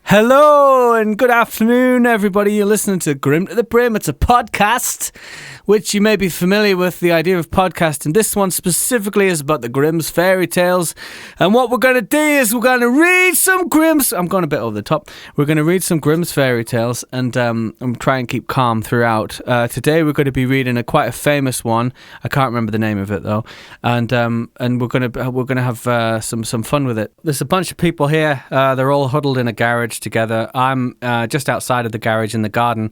Hello and good afternoon, everybody. You're listening to Grim to the Brim. It's a podcast, which you may be familiar with the idea of podcasting. This one specifically is about the Grimm's fairy tales. And what we're going to do is we're going to read some Grimm's... I'm going a bit over the top. We're going to read some Grimm's fairy tales and try and keep calm throughout. Today we're going to be reading quite a famous one. I can't remember the name of it, though. And we're going to have some fun with it. There's a bunch of people here. They're all huddled in a garage together. I'm just outside of the garage in the garden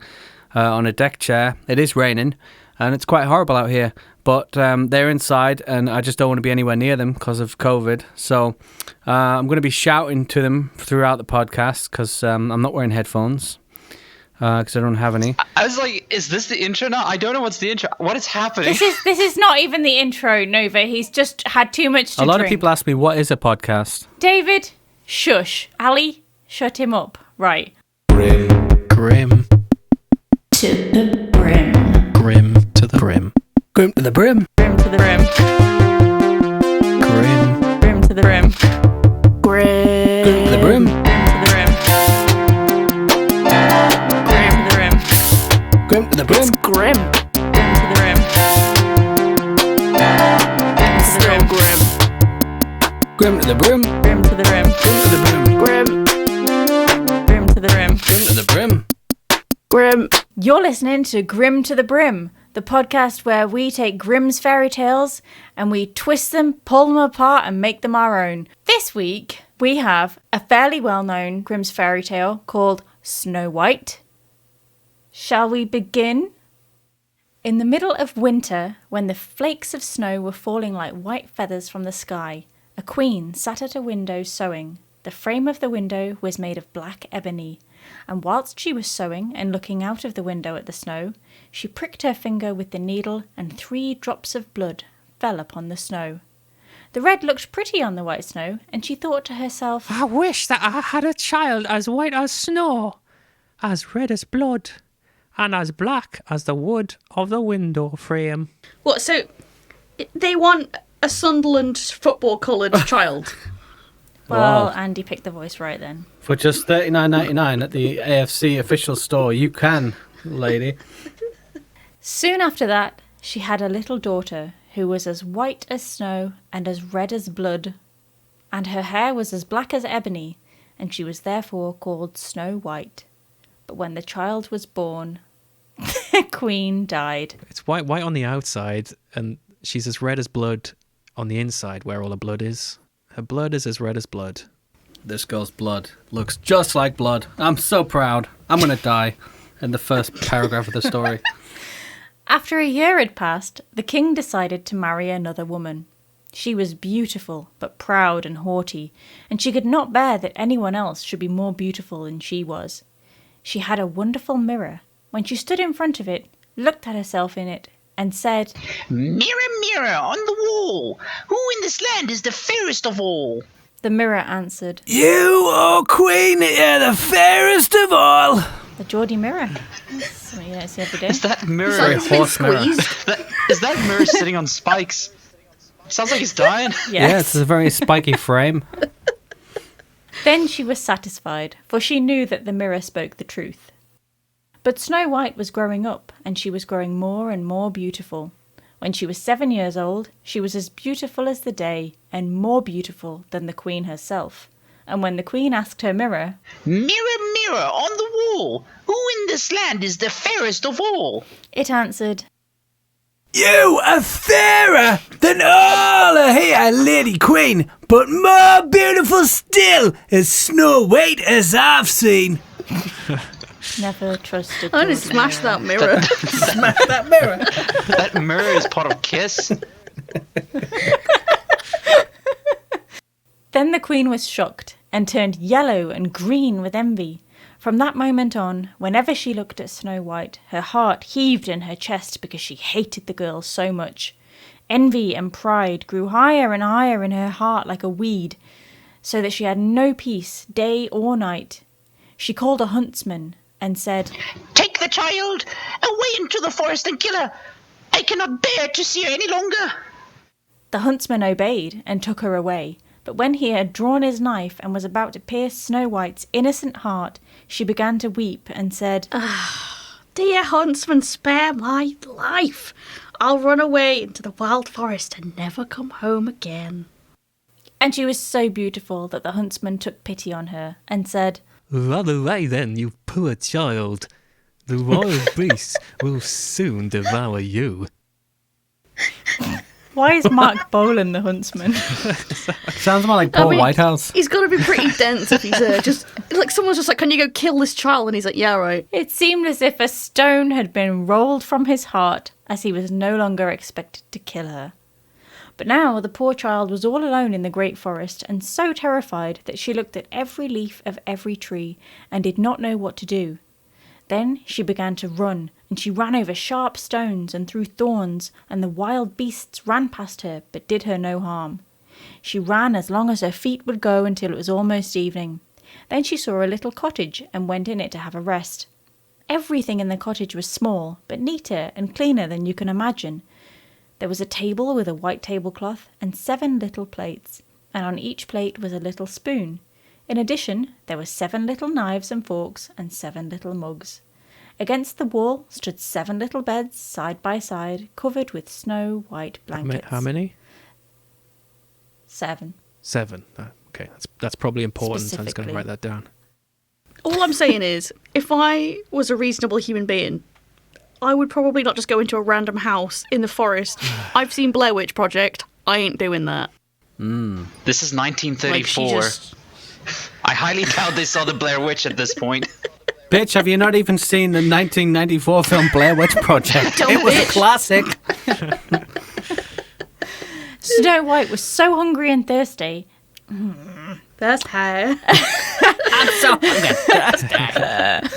on a deck chair. It is raining and it's quite horrible out here, but they're inside and I just don't want to be anywhere near them because of COVID. So I'm going to be shouting to them throughout the podcast because I'm not wearing headphones because I don't have any. I was like, is this the intro now? I don't know what's the intro. What is happening? This is not even the intro, Nova. He's just had too much to drink. A lot of people ask me, what is a podcast? David, shush. Ali, shut him up. Right. Grim to the brim. Grim to the brim. Grim to the brim. Grim to the brim. Grim to the brim. Grim to the brim. Grim to the brim. Grim to the brim. It's grim. Grim to the brim. It's so grim. Grim to the brim. Grim to the brim. Grim to the brim. Grim. Grim to the brim. Grim to the brim. Grim. You're listening to Grim to the Brim, the podcast where we take Grimm's fairy tales and we twist them, pull them apart and make them our own. This week we have a fairly well-known Grimm's fairy tale called Snow White. Shall we begin? In the middle of winter, when the flakes of snow were falling like white feathers from the sky, a queen sat at a window sewing. The frame of the window was made of black ebony, and whilst she was sewing and looking out of the window at the snow, she pricked her finger with the needle and 3 drops of blood fell upon the snow. The red looked pretty on the white snow, and she thought to herself, I wish that I had a child as white as snow, as red as blood, and as black as the wood of the window frame. What, so they want a Sunderland football-coloured child? well, Wow. Andy picked the voice right then. For just $39.99 at the AFC official store, you can, lady. Soon after that, she had a little daughter who was as white as snow and as red as blood, and her hair was as black as ebony, and she was therefore called Snow White. But when the child was born, the queen died. It's white on the outside, and she's as red as blood on the inside where all the blood is. Her blood is as red as blood. This girl's blood looks just like blood. I'm so proud. I'm going to die in the first paragraph of the story. After a year had passed, the king decided to marry another woman. She was beautiful, but proud and haughty, and she could not bear that anyone else should be more beautiful than she was. She had a wonderful mirror. When she stood in front of it, looked at herself in it, and said, Mirror, mirror on the wall, who in this land is the fairest of all? The mirror answered, You, oh queen, you're the fairest of all. the Geordie mirror. That's something you don't see every day. Is that mirror? Very horse mirror. Is that mirror sitting on spikes? Sounds like he's dying. Yeah, it's a very spiky frame. Then she was satisfied, for she knew that the mirror spoke the truth. But Snow White was growing up, and she was growing more and more beautiful. When she was 7 years old, she was as beautiful as the day, and more beautiful than the queen herself. And when the queen asked her mirror, Mirror, mirror on the wall, who in this land is the fairest of all? it answered, You are fairer than all here, Lady Queen, but more beautiful still is Snow White as I've seen. never trusted I'm going Geordie to smash mirror. that mirror. Smash that mirror. That mirror is part of Kiss. Then the queen was shocked, and turned yellow and green with envy. From that moment on, whenever she looked at Snow White, her heart heaved in her chest because she hated the girl so much. Envy and pride grew higher and higher in her heart like a weed, so that she had no peace day or night. She called a huntsman and said, Take the child away into the forest and kill her. I cannot bear to see her any longer. The huntsman obeyed and took her away. But when he had drawn his knife and was about to pierce Snow White's innocent heart, she began to weep and said, Dear huntsman, spare my life. I'll run away into the wild forest and never come home again. And she was so beautiful that the huntsman took pity on her and said, Run away then, you poor child. The wild beasts will soon devour you. Why is Mark Bolan the huntsman? Sounds more like Paul Whitehouse. He's got to be pretty dense if he's just like someone's just like, can you go kill this child? And he's like, yeah, right. It seemed as if a stone had been rolled from his heart as he was no longer expected to kill her. But now the poor child was all alone in the great forest and so terrified that she looked at every leaf of every tree and did not know what to do. Then she began to run, and she ran over sharp stones and through thorns, and the wild beasts ran past her but did her no harm. She ran as long as her feet would go until it was almost evening. Then she saw a little cottage and went in it to have a rest. Everything in the cottage was small, but neater and cleaner than you can imagine. There was a table with a white tablecloth and 7 little plates, and on each plate was a little spoon. In addition, there were 7 little knives and forks and 7 little mugs. Against the wall stood 7 little beds side by side, covered with snow-white blankets. How many? 7. 7. Okay, that's probably important. So I'm just going to Specifically. write that down. All I'm saying is, if I was a reasonable human being, I would probably not just go into a random house in the forest. I've seen Blair Witch Project. I ain't doing that. This is 1934. Like, she just... I highly doubt they saw the Blair Witch at this point. Bitch, have you not even seen the 1994 film Blair Witch Project? Dumb It was a bitch. classic. Snow White was so hungry and thirsty. That's hair. I'm so hungry.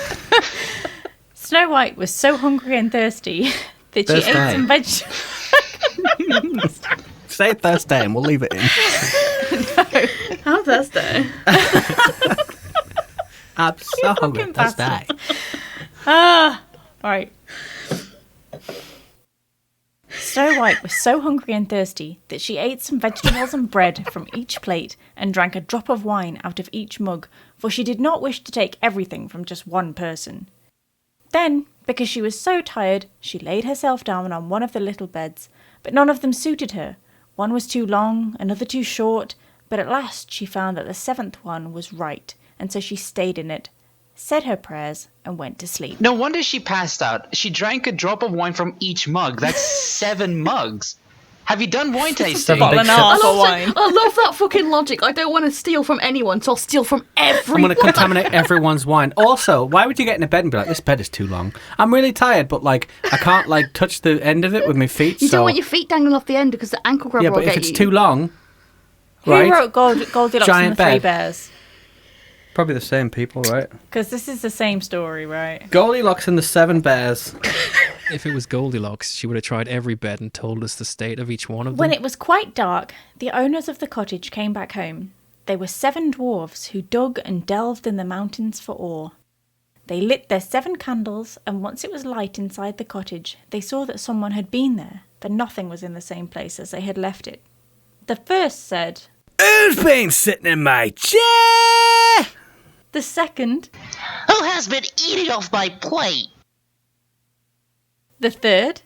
Snow White was so hungry and thirsty that she ate Thirsty. some vegetables. Say Thursday and we'll leave it in. How Thursday? I'm so hungry. fucking Thursday. Right. Snow White was so hungry and thirsty that she ate some vegetables and bread from each plate and drank a drop of wine out of each mug, for she did not wish to take everything from just one person. Then, because she was so tired, she laid herself down on one of the little beds, but none of them suited her. One was too long, another too short, but at last she found that the 7th one was right, and so she stayed in it, said her prayers, and went to sleep. No wonder she passed out. She drank a drop of wine from each mug. That's 7 mugs. Have you done wine tasting? Bottle and a half of I wine. love that fucking logic. I don't want to steal from anyone, so I'll steal from I'm everyone. going to contaminate everyone's wine. Also, why would you get in a bed and be like, this bed is too long? I'm really tired, but like I can't like touch the end of it with my feet. You so don't want your feet dangling off the end because the ankle grabber yeah, will but get if it's you. too long, Who right? wrote Goldilocks Giant and the Three bed. Bears? Probably the same people, right? Because this is the same story, right? Goldilocks and the 7 Bears. If it was Goldilocks, she would have tried every bed and told us the state of each one of them. When it was quite dark, the owners of the cottage came back home. They were 7 dwarfs who dug and delved in the mountains for ore. They lit their 7 candles, and once it was light inside the cottage, they saw that someone had been there, but nothing was in the same place as they had left it. The first said, Who's been sitting in my chair? the second, Who has been eating off my plate? the third,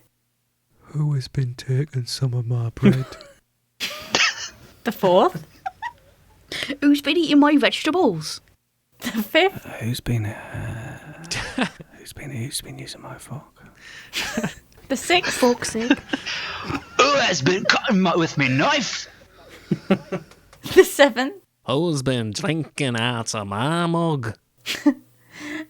Who has been taking some of my bread? the fourth, Who's been eating my vegetables? the fifth, Who's been using my fork? the sixth, Fuck's sake. Who has been cutting with me knife? the seventh, Who's been drinking out of my mug?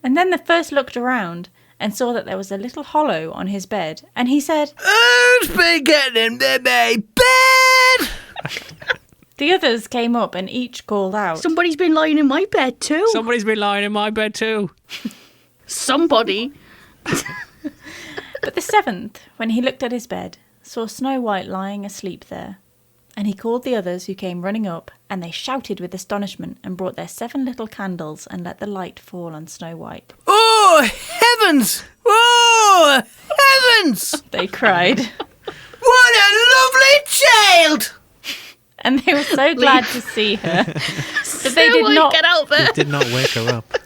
and then the first looked around and saw that there was a little hollow on his bed, and he said, Who's been getting into my bed? the others came up and each called out, Somebody's been lying in my bed too. Somebody's been lying in my bed too. Somebody. But the seventh, when he looked at his bed, saw Snow White lying asleep there. And he called the others who came running up, and they shouted with astonishment and brought their 7 little candles and let the light fall on Snow White. Oh, heavens! Oh, heavens! They cried. What a lovely child! and they were so glad to see her that they did not get out there. He did not wake her up.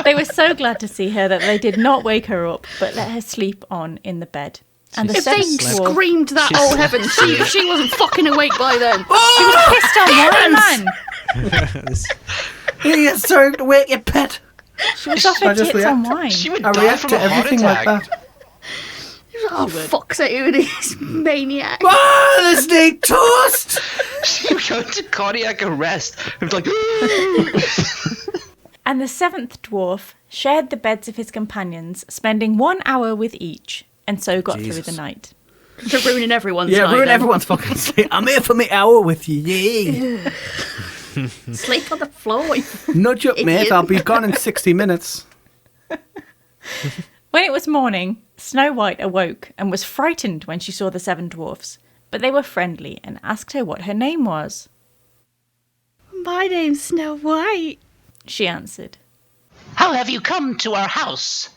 They were so glad to see her that they did not wake her up, but let her sleep on in the bed. And the If they seventh dwarf, screamed that, She oh slept. heavens, she wasn't fucking awake by then. she was pissed on wine, man. Yeah, sorry to wake your pet. She was off I her just tits on react. wine. She would I die react from to a heart everything like attack. that. Oh, fuck's sake, who are these maniacs? Oh, there's the toast! She would go into cardiac arrest. It was like, And the seventh dwarf shared the beds of his companions, spending 1 hour with each, and so got through Jesus. the night. They're ruining everyone's Yeah, night. ruin then. everyone's fucking sleep. I'm here for my hour with you, yeah. Sleep on the floor. Nudge up, mate. Idiot. I'll be gone in 60 minutes. When it was morning, Snow White awoke and was frightened when she saw the seven dwarfs, but they were friendly and asked her what her name was. My name's Snow White. She answered. how have you come to our house?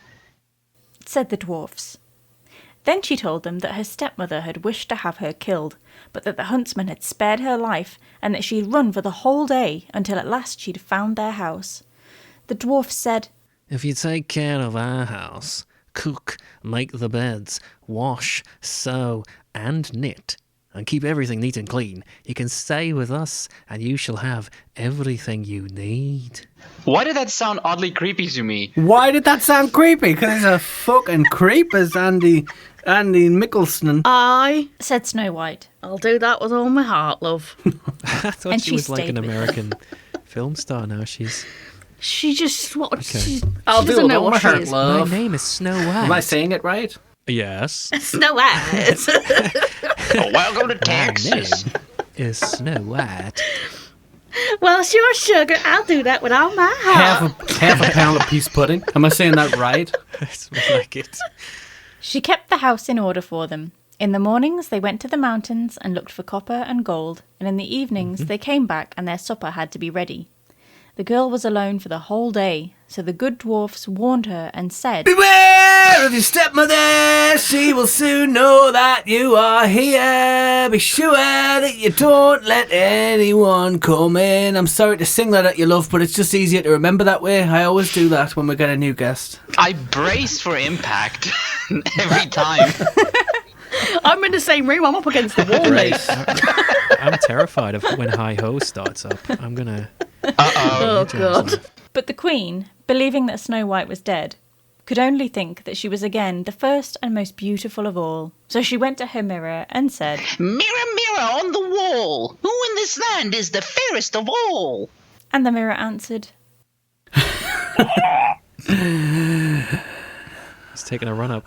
Said the dwarfs. Then she told them that her stepmother had wished to have her killed, but that the huntsman had spared her life and that she had run for the whole day until at last she'd found their house. The dwarfs said, If you take care of our house, cook, make the beds, wash, sew, and knit, and keep everything neat and clean, you can stay with us and you shall have everything you need. Why did that sound oddly creepy to me? Why did that sound creepy? Because he's a fucking creep as Andy Mickelson. said Snow White. I'll do that with all my heart, love. I thought And she she was like stayed an with American film star now. She's... She just what? She I'll do doesn't it know all what my she heart, is. love. My name is Snow White. Am I saying it right? Yes. Snow White. Oh, welcome to My Texas. name is Snow White. Well, sure, sugar. I'll do that with all my heart. Half a pound of peace pudding. Am I saying that right? It's like it. She kept the house in order for them. In the mornings they went to the mountains and looked for copper and gold, and in the evenings they came back and their supper had to be ready. The girl was alone for the whole day, so the good dwarfs warned her and said, Beware of your stepmother, she will soon know that you are here. Be sure that you don't let anyone come in. I'm sorry to sing that at you, love, but it's just easier to remember that way. I always do that when we get a new guest. I brace for impact every time. I'm in the same room. I'm up against the wall, mate. I'm terrified of when Hi Ho starts up. I'm gonna. Oh, God. But the queen, believing that Snow White was dead, could only think that she was again the first and most beautiful of all. So she went to her mirror and said, Mirror, mirror on the wall, who in this land is the fairest of all? and the mirror answered, It's taking a run up.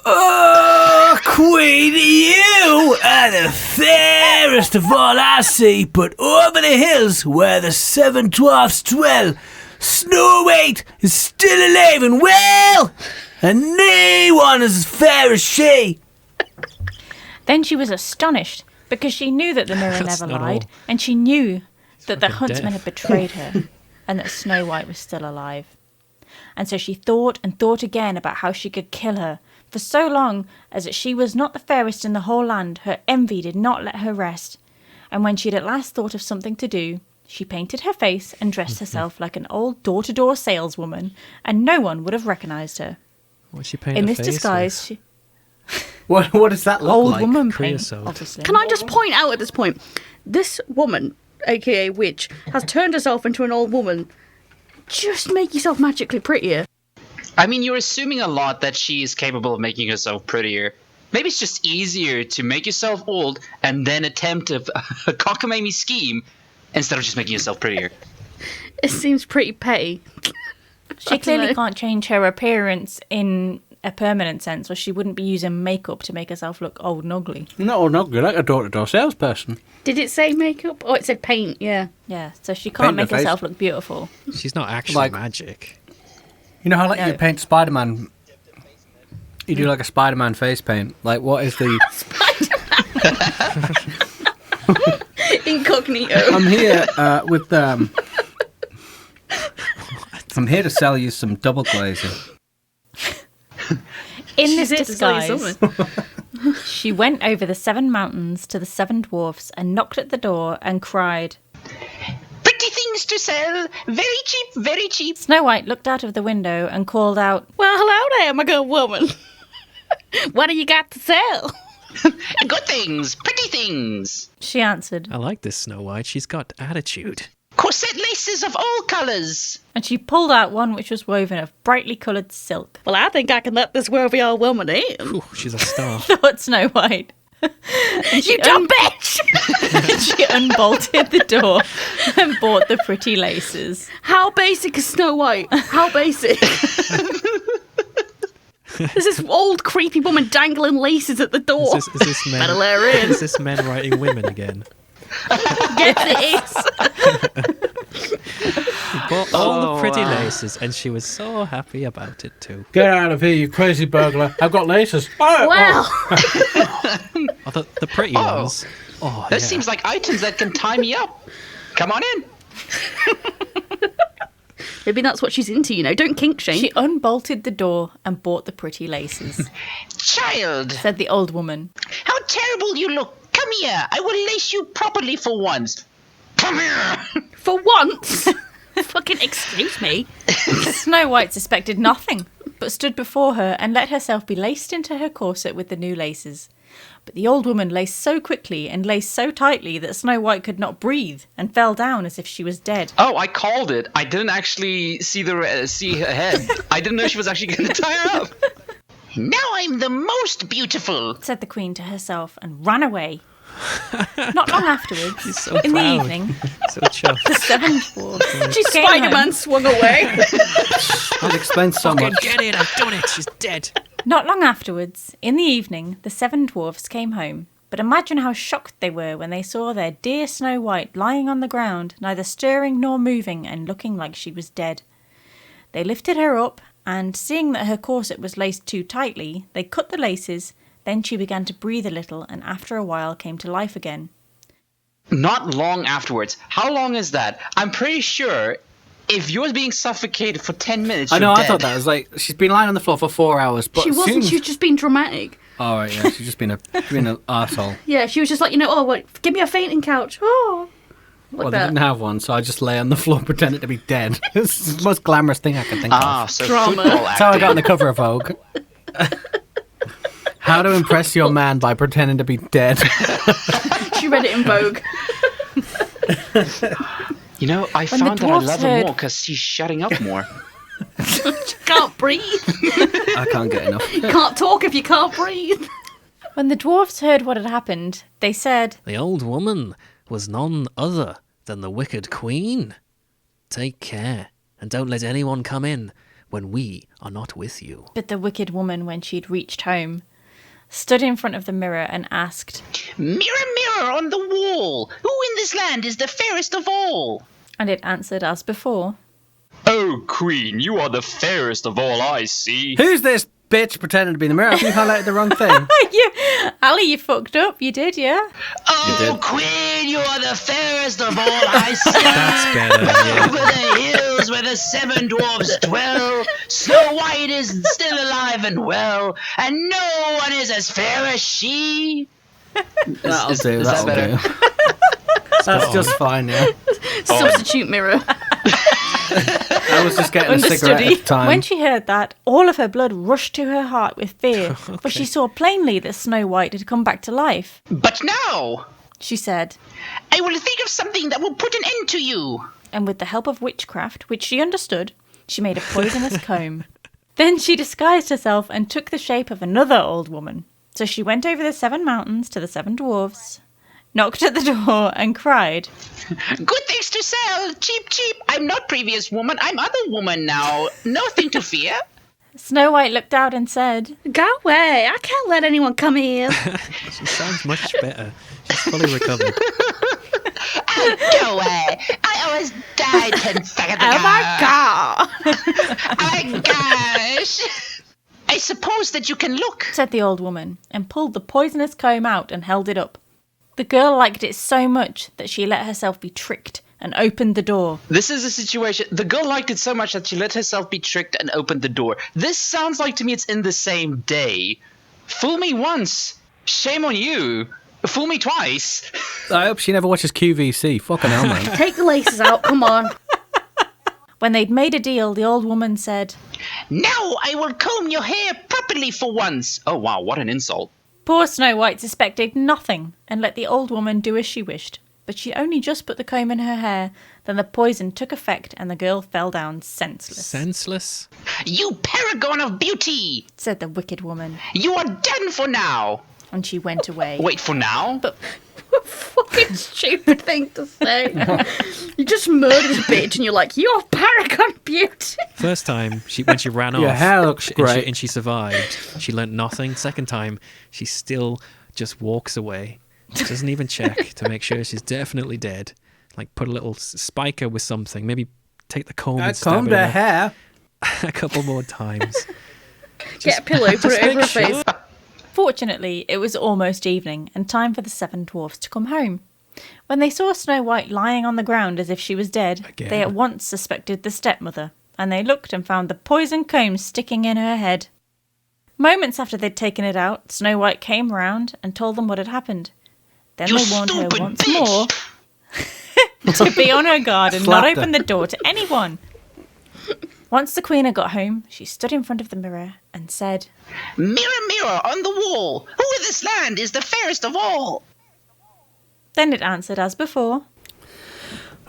Oh, Queen, you are the fairest of all I see, but over the hills where the seven dwarfs dwell, Snow White is still alive and well, and no one is as fair as she. Then she was astonished, because she knew that the mirror That's never not lied, all. and she knew that the fucking huntsman deaf. had betrayed her, and that Snow White was still alive. And so she thought and thought again about how she could kill her. For so long as that she was not the fairest in the whole land, her envy did not let her rest. And when she had at last thought of something to do, she painted her face and dressed herself like an old door-to-door saleswoman, and no one would have recognised her. What's she paint In her this face disguise, with? she, What does that look old like? woman paint, Creosote. obviously. Can I just point out at this point, this woman, aka witch, has turned herself into an old woman. Just make yourself magically prettier. I mean, you're assuming a lot that she is capable of making herself prettier. Maybe it's just easier to make yourself old and then attempt a cockamamie scheme instead of just making yourself prettier. It seems pretty petty. She I clearly dunno. can't change her appearance in a permanent sense, or she wouldn't be using makeup to make herself look old and ugly. No, not good. Like a door-to-door salesperson. Did it say makeup? Oh, it said paint, yeah. Yeah, so she can't Paint her make face. herself look beautiful. She's not actually Like- magic. You know how like No. you paint Spider-Man? You do like a Spider-Man face paint. Like what is the... Incognito. I'm here with... I'm here to sell you some double glazing. In this She's here to sell you disguise, something. She went over the 7 mountains to the 7 dwarfs and knocked at the door and cried. Pretty things to sell. Very cheap, very cheap. Snow White looked out of the window and called out, Well, hello there, my good woman. What do you got to sell? Good things, pretty things. She answered, I like this Snow White. She's got attitude. Corset laces of all colours. and she pulled out one which was woven of brightly coloured silk. Well, I think I can let this worthy old woman in. Ooh, she's a star. Thought Snow White. And You dumb bitch! she unbolted the door and bought the pretty laces. How basic is Snow White? How basic? There's this old creepy woman dangling laces at the door. Is this men? Better let her in. Is this men writing women again? Yes, it is. Bought all the pretty laces, and she was so happy about it too. Get out of here, you crazy burglar. I've got laces. Oh, Well, Oh, the pretty ones. Oh, Those yeah. seems like items that can tie me up. Come on in. maybe that's what she's into, Don't kink shame. She unbolted the door and bought the pretty laces. Child, Said the old woman. how terrible you look. Come here. I will lace you properly for once. Come here. For once. Fucking excuse me. Snow White suspected nothing, but stood before her and let herself be laced into her corset with the new laces. But the old woman laced so quickly and laced so tightly that Snow White could not breathe and fell down as if she was dead. Oh, I called it. I didn't actually see her head. I didn't know she was actually going to tie her up. Now I'm the most beautiful. Said the queen to herself and ran away. Not long afterwards, so in proud. the evening, So chuffed. the 7 dwarfs came Spider-Man home. swung away. that explains so Fucking much. get in! I've done it. She's dead. Not long afterwards, in the evening, the 7 dwarfs came home. But imagine how shocked they were when they saw their dear Snow White lying on the ground, neither stirring nor moving, and looking like she was dead. They lifted her up, and seeing that her corset was laced too tightly, they cut the laces. Then she began to breathe a little, and after a while came to life again. Not long afterwards. How long is that? I'm pretty sure if you're being suffocated for 10 minutes, I know, you're I dead. thought that was like, she's been lying on the floor for 4 hours, but She wasn't. soon... She was just being dramatic. Oh, right, yeah, she's just been an arsehole. Yeah, she was just like, give me a fainting couch. Oh, Well, like they that. didn't have one, so I just lay on the floor pretending to be dead. It's the most glamorous thing I can think of. So Drama. football That's how I got on acting. the cover of Vogue. How to impress your man by pretending to be dead. She read it in Vogue. You know, I When the found that I dwarfs love her heard- more because she's shutting up more. She can't breathe. I can't get enough. You can't talk if you can't breathe. When the dwarfs heard what had happened, they said, The old woman was none other than the wicked queen. Take care, and don't let anyone come in when we are not with you. but the wicked woman, when she'd reached home, stood in front of the mirror and asked, Mirror, mirror on the wall, who in this land is the fairest of all? and it answered as before. Oh, queen, you are the fairest of all I see. Who's this bitch pretending to be in the mirror? You highlighted the wrong thing. Ali, you fucked up. You did, yeah? Oh, did. queen, you are the fairest of all I see. That's better, yeah. Over the hills where the 7 dwarfs dwell, Snow White is still alive and well, and no one is as fair as she. That'll do, is that that'll better? do. That's just fine, yeah. Substitute mirror. I was just getting a cigarette at the time. When she heard that, all of her blood rushed to her heart with fear, for she saw plainly that Snow White had come back to life. But now, She said, I will think of something that will put an end to you. and with the help of witchcraft, which she understood, she made a poisonous comb. Then she disguised herself and took the shape of another old woman. So she went over the 7 mountains to the 7 dwarfs, knocked at the door, and cried, Good things to sell, cheap, cheap. I'm not previous woman, I'm other woman now. Nothing to fear. Snow White looked out and said, Go away. I can't let anyone come in. She sounds much better. She's fully recovered. Go away. I always died 10 seconds ago. Oh my god. Oh my gosh. I suppose that you can look. said the old woman, and pulled the poisonous comb out and held it up. The girl liked it so much that she let herself be tricked and opened the door. This is a situation. The girl liked it so much that she let herself be tricked and opened the door. This sounds like to me it's in the same day. Fool me once, Shame on you. Fool me twice. I hope she never watches QVC. Fucking hell, man. Take the laces out, come on. When they'd made a deal, the old woman said, Now I will comb your hair properly for once. Oh, wow, what an insult. Poor Snow White suspected nothing and let the old woman do as she wished. But she only just put the comb in her hair, then the poison took effect and the girl fell down senseless. Senseless? You paragon of beauty. Said the wicked woman, You are done for now. and she went away. Wait, for now? Fucking stupid thing to say. You just murdered this bitch and you're like, you're paragon beauty. First time, when she ran off, Your hair looks great. and she survived. She learnt nothing. Second time, she still just walks away. Doesn't even check to make sure she's definitely dead. Like put a little spiker with something. Maybe take the comb I and stab combed it in her hair. a couple more times. Get a pillow, put it over her face. Fortunately, it was almost evening and time for the 7 dwarfs to come home. When they saw Snow White lying on the ground as if she was dead, Again. they at once suspected the stepmother, and they looked and found the poison comb sticking in her head. Moments after they'd taken it out, Snow White came round and told them what had happened. Then You they warned her stupid once bitch. more to be on her guard and not Slapped her. open the door to anyone. Once the queen had got home, she stood in front of the mirror and said, Mirror, mirror on the wall, who in this land is the fairest of all? Then it answered as before,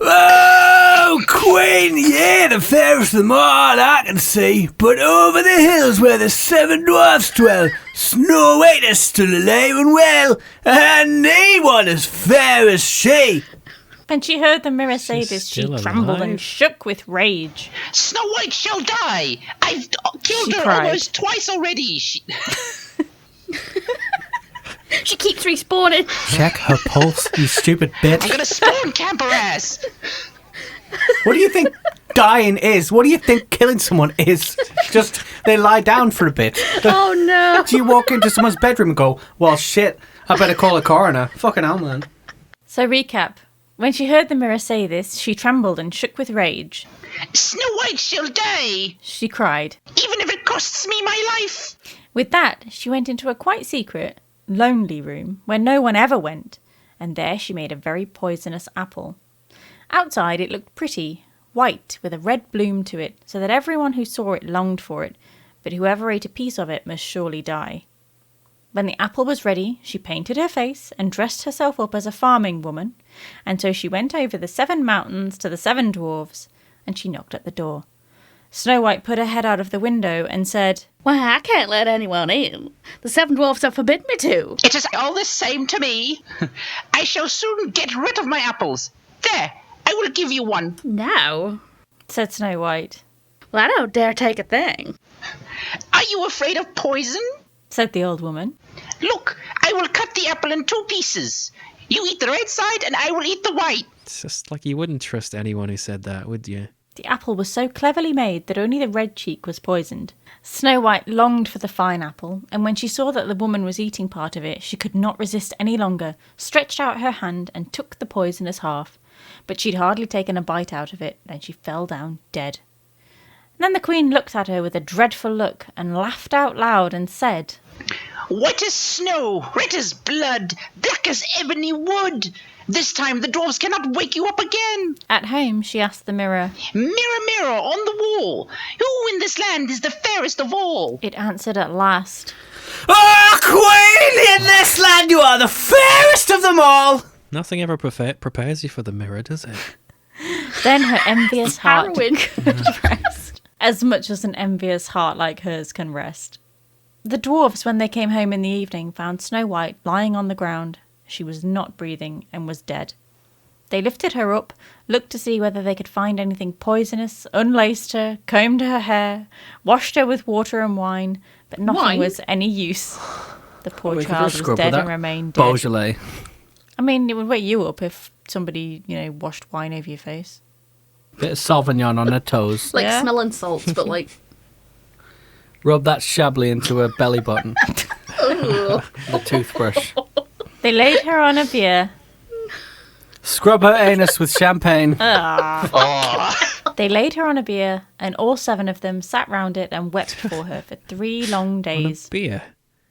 Oh, Queen, yeah, the fairest of them all I can see. But over the hills where the 7 dwarfs dwell, Snow White is still alive and well, and no one as fair as she. When she heard the mirror say She's this, she still trembled and alive? shook with rage. Snow White shall die. I've killed She her cried. almost twice already. She keeps respawning. Check her pulse, you stupid I'm bitch. gonna spawn camper ass. What do you think dying is? What do you think killing someone is? Just they lie down for a bit. Oh no. Do you walk into someone's bedroom and go, well, shit, I better call a coroner? Fucking hell, man. So recap. When she heard the mirror say this, she trembled and shook with rage. Snow White shall die, She cried. even if it costs me my life. With that, she went into a quite secret, lonely room where no one ever went, and there she made a very poisonous apple. Outside it looked pretty, white with a red bloom to it, so that everyone who saw it longed for it, but whoever ate a piece of it must surely die. When the apple was ready, she painted her face and dressed herself up as a farming woman, and so she went over the 7 mountains to the 7 dwarfs, and she knocked at the door. Snow White put her head out of the window and said, Well, I can't let anyone in. The 7 dwarfs have forbidden me to. It is all the same to me. I shall soon get rid of my apples. There, I will give you one. No. said Snow White, Well, I don't dare take a thing. Are you afraid of poison? said the old woman. Look, I will cut the apple in 2 pieces. You eat the red side and I will eat the white. It's just like you wouldn't trust anyone who said that, would you? The apple was so cleverly made that only the red cheek was poisoned. Snow White longed for the fine apple, and when she saw that the woman was eating part of it, she could not resist any longer, stretched out her hand and took the poisonous half. But she'd hardly taken a bite out of it, then she fell down dead. Then the queen looked at her with a dreadful look and laughed out loud and said, White as snow, red as blood, black as ebony wood. This time the dwarves cannot wake you up again. At home, she asked the mirror. Mirror, mirror on the wall, who in this land is the fairest of all? It answered at last. Oh, Queen, in this land you are the fairest of them all. Nothing ever prepares you for the mirror, does it? Then her envious heart Harrowing. could rest, as much as an envious heart like hers can rest. The dwarfs, when they came home in the evening, found Snow White lying on the ground. She was not breathing and was dead. They lifted her up, looked to see whether they could find anything poisonous, unlaced her, combed her hair, washed her with water and wine, but nothing Wine? was any use. The poor We could child just was scrub dead with and that remained dead. Beaujolais. I mean, it would wake you up if somebody, washed wine over your face. Bit of Sauvignon on her toes. Like Yeah. smelling salts, but like. Rub that Chablis into her belly button. Ugh. The toothbrush. They laid her on a bier. Scrub her anus with champagne. They laid her on a bier, and all 7 of them sat round it and wept for her for 3 long On a days. beer.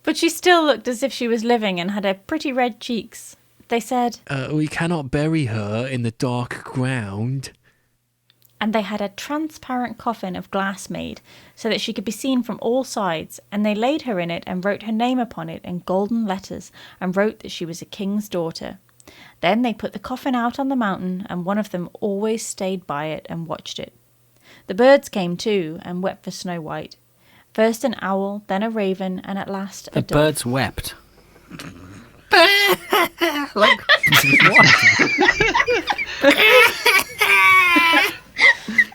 But she still looked as if she was living and had her pretty red cheeks. They said, We cannot bury her in the dark ground. and they had a transparent coffin of glass made so that she could be seen from all sides, and they laid her in it and wrote her name upon it in golden letters and wrote that she was a king's daughter. Then they put the coffin out on the mountain, and one of them always stayed by it and watched it. The birds came too and wept for Snow White. First an owl, then a raven, and at last a The dove. birds wept. Like, what?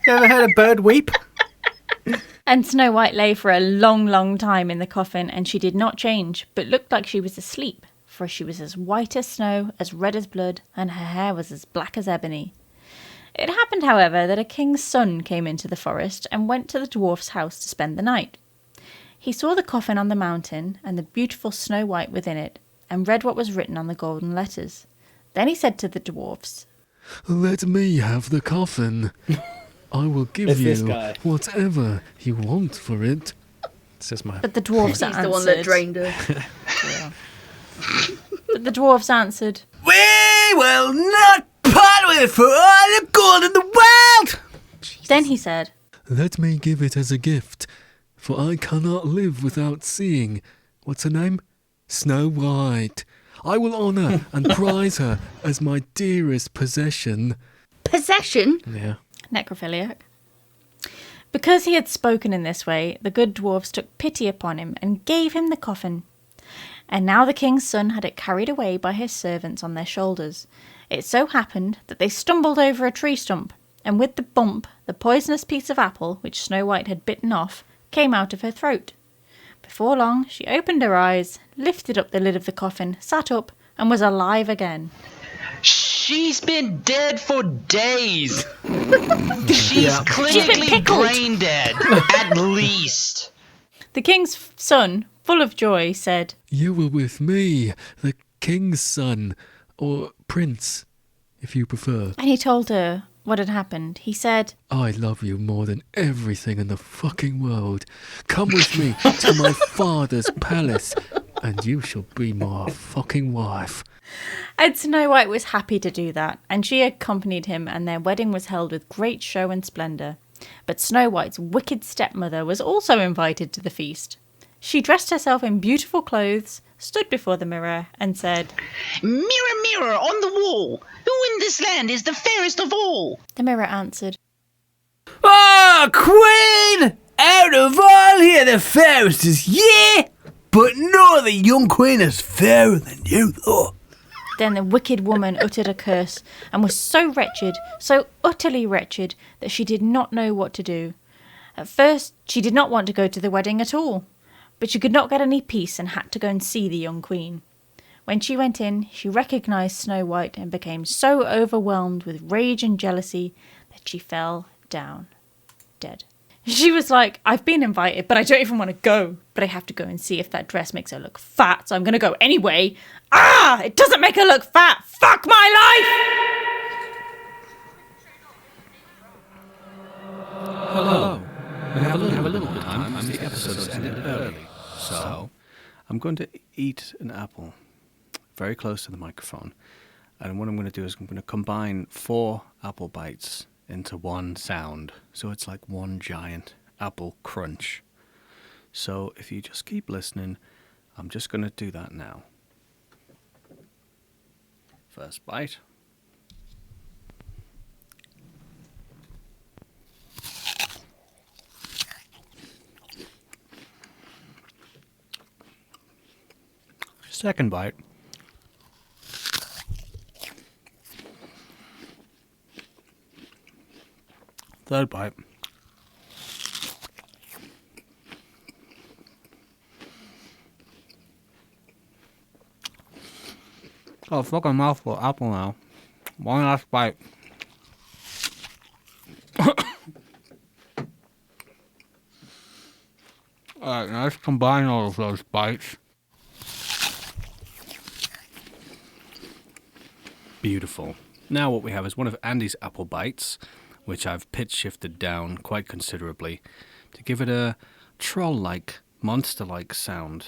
You ever heard a bird weep? And Snow White lay for a long, long time in the coffin, and she did not change, but looked like she was asleep, for she was as white as snow, as red as blood, and her hair was as black as ebony. It happened, however, that a king's son came into the forest and went to the dwarf's house to spend the night. He saw the coffin on the mountain and the beautiful Snow White within it, and read what was written on the golden letters. Then he said to the dwarfs, Let me have the coffin. I will give It's this you guy. whatever you want for it. Says my. but the dwarfs He's answered. the one that drained her. But the dwarfs answered, We will not part with it for all the gold in the world! Then he said, Let me give it as a gift, for I cannot live without seeing. What's her name? Snow White. I will honour and prize her as my dearest possession. Possession? Yeah. necrophiliac. Because he had spoken in this way, the good dwarfs took pity upon him and gave him the coffin. And now the king's son had it carried away by his servants on their shoulders. It so happened that they stumbled over a tree stump, and with the bump, the poisonous piece of apple, which Snow White had bitten off, came out of her throat. Before long, she opened her eyes, lifted up the lid of the coffin, sat up, and was alive again. She's been dead for days. She's She's been clinically pickled. brain dead, at least. The king's son, full of joy, said, You were with me, the king's son, or prince, if you prefer. and he told her what had happened. He said, I love you more than everything in the fucking world. Come with me to my father's palace, and you shall be my fucking wife. and Snow White was happy to do that, and she accompanied him, and their wedding was held with great show and splendour. But Snow White's wicked stepmother was also invited to the feast. She dressed herself in beautiful clothes, stood before the mirror, and said, Mirror, mirror on the wall, who in this land is the fairest of all? The mirror answered, Oh, Queen! Out of all here, the fairest is ye, but no other young queen is fairer than you, though. Then the wicked woman uttered a curse, and was so wretched, so utterly wretched, that she did not know what to do. At first, she did not want to go to the wedding at all, but she could not get any peace and had to go and see the young queen. When she went in, she recognised Snow White and became so overwhelmed with rage and jealousy that she fell down dead. She was like, I've been invited, but I don't even want to go. But I have to go and see if that dress makes her look fat, so I'm going to go anyway. Ah! It doesn't make her look fat! Fuck my life! Hello. We have a little bit of time, and the episode's ended early. So, I'm going to eat an apple very close to the microphone. And what I'm going to do is I'm going to combine 4 apple bites into one sound. So it's like one giant apple crunch. So if you just keep listening, I'm just going to do that now. First bite. Second bite. Third bite. Oh, fucking mouthful of apple now. One last bite. Alright, now let's combine all of those bites. Beautiful. Now what we have is one of Andy's apple bites, which I've pitch shifted down quite considerably to give it a troll-like, monster-like sound